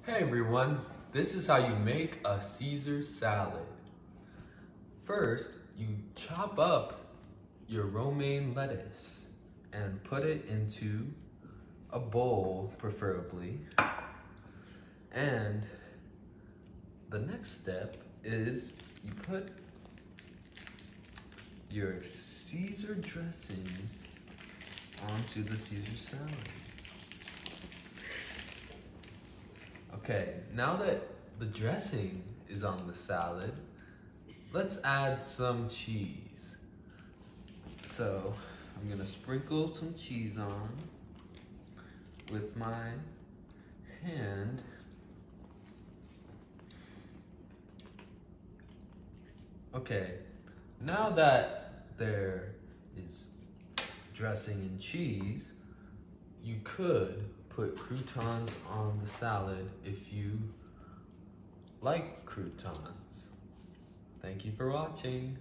Hey everyone, this is how you make a Caesar salad. First, you chop up your romaine lettuce and put it into a bowl, preferably. And the next step is you put your Caesar dressing onto the Caesar salad. Okay, now that the dressing is on the salad, let's add some cheese. So I'm gonna sprinkle some cheese on with my hand. Okay, now that there is dressing and cheese, you could put croutons on the salad if you like croutons. Thank you for watching.